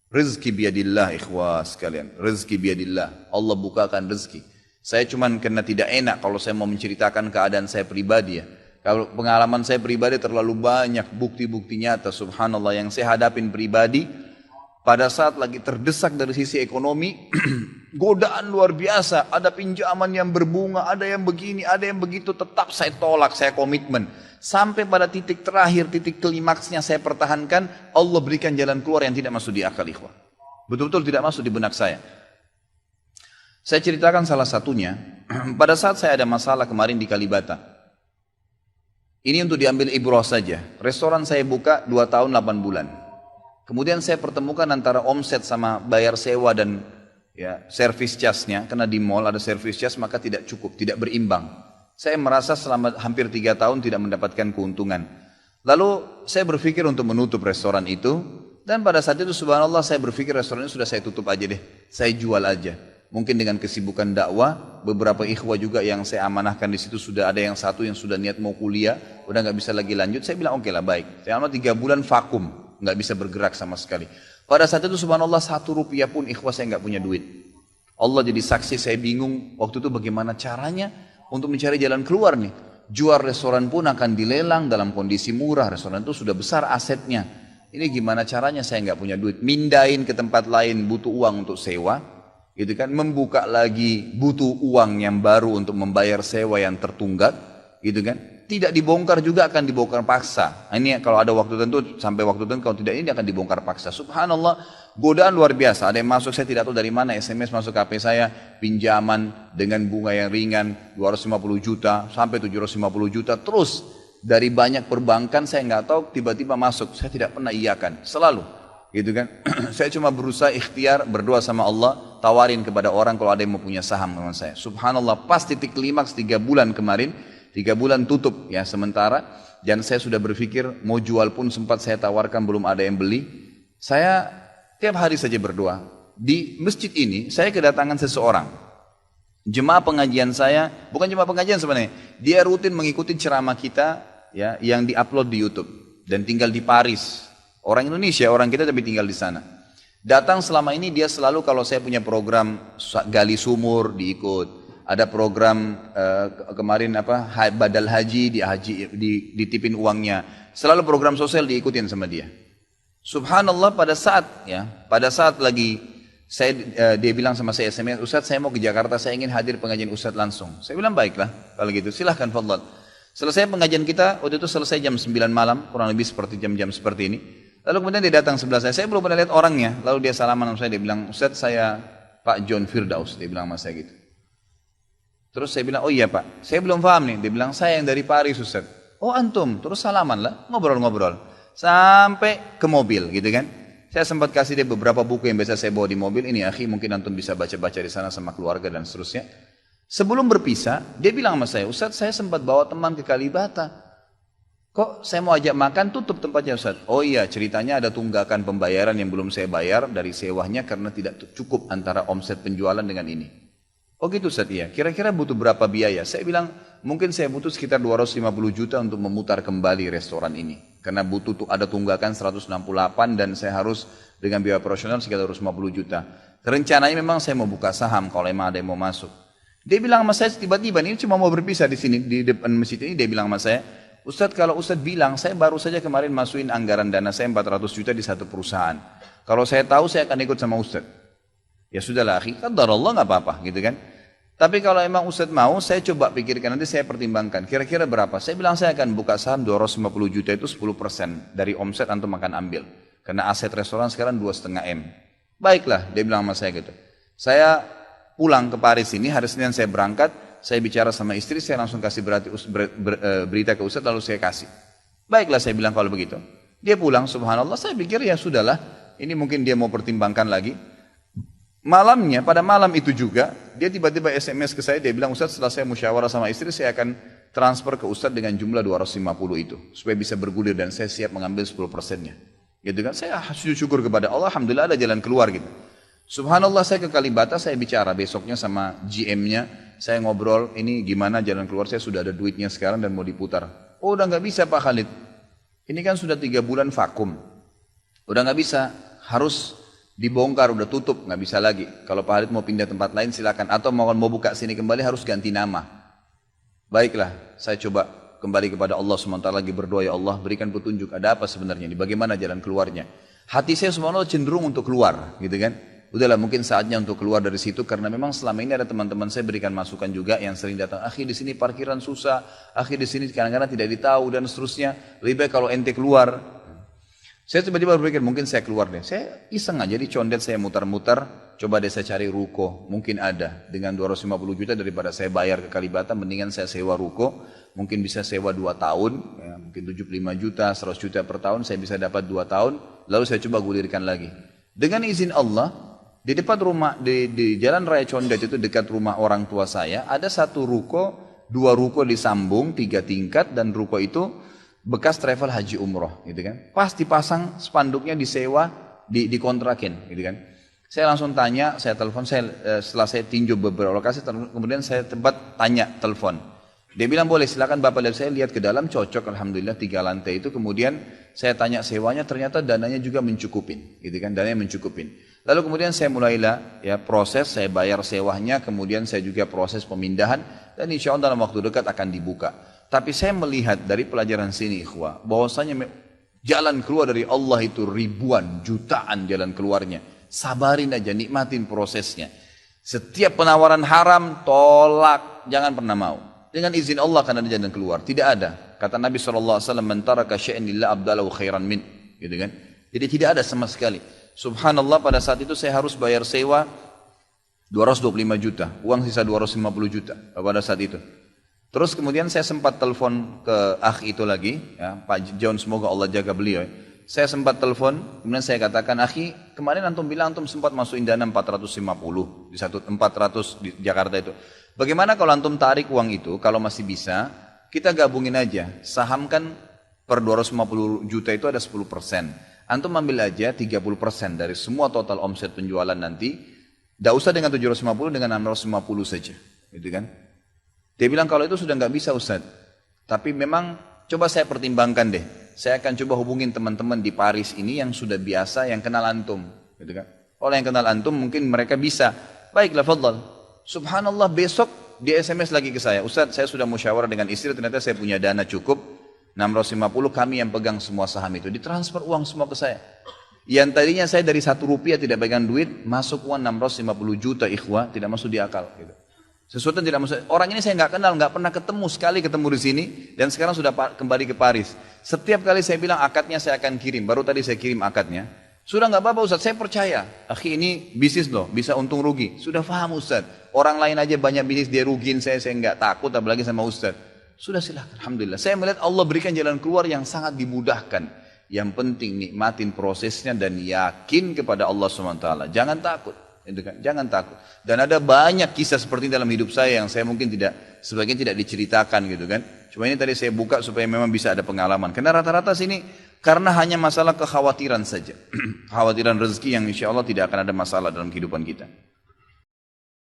Rezeki biadillah ikhwas sekalian. Rezeki biadillah. Allah bukakan rezeki. Saya cuman karena tidak enak kalau saya mau menceritakan keadaan saya pribadi ya. Kalau pengalaman saya pribadi terlalu banyak bukti-bukti nyata subhanallah yang saya hadapin pribadi. Pada saat lagi terdesak dari sisi ekonomi, godaan luar biasa. Ada pinjaman yang berbunga, ada yang begini, ada yang begitu. Tetap saya tolak, saya komitmen. Sampai pada titik terakhir, titik klimaksnya saya pertahankan. Allah berikan jalan keluar yang tidak masuk di akal ikhwah. Betul-betul tidak masuk di benak saya. Saya ceritakan salah satunya. Pada saat saya ada masalah kemarin di Kalibata. Ini untuk diambil ibrah saja. Restoran saya buka 2 tahun 8 bulan. Kemudian saya pertemukan antara omset sama bayar sewa dan ya, service charge-nya. Karena di mall ada service charge maka tidak cukup, tidak berimbang. Saya merasa selama hampir 3 tahun tidak mendapatkan keuntungan. Lalu saya berpikir untuk menutup restoran itu. Dan pada saat itu subhanallah saya berpikir restoran itu sudah saya tutup aja deh. Saya jual aja. Mungkin dengan kesibukan dakwah, beberapa ikhwah juga yang saya amanahkan di situ sudah ada yang satu yang sudah niat mau kuliah, udah nggak bisa lagi lanjut. Saya bilang oke lah baik. Selama 3 bulan vakum, nggak bisa bergerak sama sekali. Pada saat itu subhanallah 1 rupiah pun ikhwah saya nggak punya duit. Allah jadi saksi saya bingung waktu itu bagaimana caranya untuk mencari jalan keluar nih. Jual restoran pun akan dilelang dalam kondisi murah. Restoran itu sudah besar asetnya. Ini gimana caranya saya nggak punya duit. Mindahin ke tempat lain butuh uang untuk sewa. Gitu kan, membuka lagi butuh uang yang baru untuk membayar sewa yang tertunggak, gitu kan. Tidak dibongkar juga akan dibongkar paksa. Nah, ini kalau ada waktu tentu sampai waktu tentu, kalau tidak ini akan dibongkar paksa. Subhanallah, godaan luar biasa. Ada yang masuk saya tidak tahu dari mana, SMS masuk ke HP saya, pinjaman dengan bunga yang ringan 250 juta sampai 750 juta terus dari banyak perbankan saya nggak tahu tiba-tiba masuk. Saya tidak pernah iyakan, selalu. Gitu kan. Saya cuma berusaha ikhtiar berdoa sama Allah, tawarin kepada orang kalau ada yang mau punya saham dengan saya. Subhanallah, pas titik klimaks 3 bulan kemarin, 3 bulan tutup ya sementara, dan saya sudah berpikir mau jual pun sempat saya tawarkan belum ada yang beli. Saya tiap hari saja berdoa. Di masjid ini saya kedatangan seseorang. Jemaah pengajian saya, bukan jemaah pengajian sebenarnya, dia rutin mengikuti ceramah kita ya yang diupload di YouTube dan tinggal di Paris. Orang Indonesia, orang kita tapi tinggal di sana. Datang selama ini dia selalu kalau saya punya program gali sumur diikut. Ada program kemarin badal haji, ditipin uangnya. Selalu program sosial diikutin sama dia. Subhanallah pada saat lagi dia bilang sama saya SMS, Ustadz saya mau ke Jakarta, saya ingin hadir pengajian Ustadz langsung. Saya bilang baiklah kalau gitu silahkan fadlan. Selesai pengajian kita, waktu itu selesai jam 9 malam, kurang lebih seperti jam-jam seperti ini. Lalu kemudian dia datang sebelah saya belum pernah lihat orangnya. Lalu dia salaman sama saya, dia bilang, Ustadz saya Pak John Firdaus, dia bilang sama saya gitu. Terus saya bilang, oh iya Pak, saya belum paham nih. Dia bilang, saya yang dari Paris Ustadz. Oh antum, terus salaman lah, ngobrol-ngobrol. Sampai ke mobil gitu kan. Saya sempat kasih dia beberapa buku yang biasa saya bawa di mobil. Ini akhi mungkin antum bisa baca-baca di sana sama keluarga dan seterusnya. Sebelum berpisah, dia bilang sama saya, Ustadz saya sempat bawa teman ke Kalibata. Kok saya mau ajak makan tutup tempatnya Ustaz? Oh iya ceritanya ada tunggakan pembayaran yang belum saya bayar dari sewanya karena tidak cukup antara omset penjualan dengan ini. Oh gitu Ustaz iya. Kira-kira butuh berapa biaya? Saya bilang mungkin saya butuh sekitar 250 juta untuk memutar kembali restoran ini. Karena butuh ada tunggakan 168 dan saya harus dengan biaya operasional sekitar 250 juta. Rencananya memang saya mau buka saham kalau memang ada yang mau masuk. Dia bilang sama saya tiba-tiba ini cuma mau berpisah di sini di depan masjid ini dia bilang sama saya, Ustadz kalau Ustadz bilang, saya baru saja kemarin masukin anggaran dana saya 400 juta di satu perusahaan. Kalau saya tahu saya akan ikut sama Ustadz. Ya sudahlah akhi, qadar Allah nggak apa-apa gitu kan. Tapi kalau emang Ustadz mau, saya coba pikirkan nanti saya pertimbangkan. Kira-kira berapa? Saya bilang saya akan buka saham 250 juta itu 10% dari omset antum akan ambil. Karena aset restoran sekarang 2,5 M. Baiklah, dia bilang sama saya gitu. Saya pulang ke Paris ini, hari Senin saya berangkat. Saya bicara sama istri, saya langsung kasih berita ke Ustadz lalu saya kasih. Baiklah saya bilang kalau begitu. Dia pulang subhanallah, saya pikir ya sudahlah. Ini mungkin dia mau pertimbangkan lagi. Malamnya, pada malam itu juga, dia tiba-tiba SMS ke saya, dia bilang Ustadz setelah saya musyawarah sama istri, saya akan transfer ke Ustadz dengan jumlah 250 itu. Supaya bisa bergulir dan saya siap mengambil 10%-nya. Gitu kan, saya sujud syukur kepada Allah, alhamdulillah ada jalan keluar gitu. Subhanallah saya ke Kalibata, saya bicara besoknya sama GM-nya. Saya ngobrol, ini gimana jalan keluar, saya sudah ada duitnya sekarang dan mau diputar. Oh udah gak bisa Pak Khalid. Ini kan sudah 3 bulan vakum. Udah gak bisa, harus Dibongkar, udah tutup, nggak bisa lagi. Kalau Pak Halid mau pindah tempat lain silakan. Atau mau buka sini kembali harus ganti nama. Baiklah, saya coba kembali kepada Allah SWT lagi berdoa, ya Allah berikan petunjuk, ada apa sebenarnya ini, bagaimana jalan keluarnya. Hati saya subhanallah cenderung untuk keluar, gitu kan. Udahlah mungkin saatnya untuk keluar dari situ, karena memang selama ini ada teman-teman saya berikan masukan juga yang sering datang, akhi di sini parkiran susah, akhi di sini kadang-kadang tidak ditahu dan seterusnya, lebih baik kalau ente keluar. Saya tiba-tiba berpikir mungkin saya keluar deh, saya iseng aja di condet saya mutar-mutar, coba deh saya cari ruko, mungkin ada dengan 250 juta daripada saya bayar ke Kalibata, mendingan saya sewa ruko, mungkin bisa sewa 2 tahun, ya, mungkin 75 juta, 100 juta per tahun, saya bisa dapat 2 tahun, lalu saya coba gulirkan lagi. Dengan izin Allah, di depan rumah, di Jalan Raya Condet itu dekat rumah orang tua saya, ada satu ruko, 2 ruko disambung, 3 tingkat, dan ruko itu bekas travel haji umroh, gitu kan. Pas dipasang spanduknya disewa, dikontrakin, gitu kan. Saya langsung tanya, saya telepon, setelah saya tinjau beberapa lokasi, kemudian saya telepon. Dia bilang boleh, silakan Bapak lihat, saya lihat ke dalam, cocok, alhamdulillah 3 lantai itu. Kemudian saya tanya sewanya, ternyata dananya juga mencukupin, gitu kan, dananya mencukupin. Lalu kemudian saya mulailah ya proses, saya bayar sewanya, kemudian saya juga proses pemindahan, dan insya Allah dalam waktu dekat akan dibuka. Tapi saya melihat dari pelajaran sini ikhwah, bahwasanya jalan keluar dari Allah itu ribuan, jutaan jalan keluarnya. Sabarin aja, nikmatin prosesnya. Setiap penawaran haram, tolak, jangan pernah mau. Dengan izin Allah akan ada jalan keluar. Tidak ada. Kata Nabi SAW, "Man taraka syai'an lillah abdalahu khairan min." Gitu kan? Jadi tidak ada sama sekali. Subhanallah, pada saat itu saya harus bayar sewa 225 juta, uang sisa 250 juta pada saat itu. Terus kemudian saya sempat telepon ke akhi itu lagi, ya, Pak John, semoga Allah jaga beliau. Saya sempat telepon, kemudian saya katakan, akhi, kemarin antum bilang antum sempat masukin dana 450 di 400 di Jakarta itu. Bagaimana kalau antum tarik uang itu, kalau masih bisa, kita gabungin aja, saham kan per 250 juta itu ada 10%. Antum ambil aja 30% dari semua total omset penjualan nanti, tidak usah dengan 750, dengan 650 saja, gitu kan? Dia bilang kalau itu sudah nggak bisa Ustaz, tapi memang coba saya pertimbangkan deh. Saya akan coba hubungin teman-teman di Paris ini yang sudah biasa, yang kenal antum, gitu kan? Kalau yang kenal antum mungkin mereka bisa. Baiklah, fadhal. Subhanallah, besok dia SMS lagi ke saya, Ustaz, saya sudah musyawarah dengan istri, ternyata saya punya dana cukup. 650 kami yang pegang semua saham itu, ditransfer uang semua ke saya. Yang tadinya saya dari 1 rupiah tidak pegang duit, masuk uang 650 juta ikhwah, tidak masuk di akal. Gitu. Sesuatu yang tidak masuk. Orang ini saya nggak kenal, nggak pernah ketemu, sekali ketemu di sini, dan sekarang sudah kembali ke Paris. Setiap kali saya bilang akadnya saya akan kirim, baru tadi saya kirim akadnya. Sudah nggak apa-apa Ustaz, saya percaya. Akhi ini bisnis loh, bisa untung rugi. Sudah paham Ustaz. Orang lain aja banyak bisnis dia rugiin saya nggak takut, apalagi sama Ustaz. Sudah silakan, alhamdulillah. Saya melihat Allah berikan jalan keluar yang sangat dimudahkan. Yang penting nikmatin prosesnya dan yakin kepada Allah SWT. Jangan takut, gitu kan? Jangan takut. Dan ada banyak kisah seperti dalam hidup saya yang saya mungkin sebagian tidak diceritakan, gitu kan? Cuma ini tadi saya buka supaya memang bisa ada pengalaman. Karena rata-rata sini karena hanya masalah kekhawatiran saja, kekhawatiran rezeki yang insya Allah tidak akan ada masalah dalam kehidupan kita.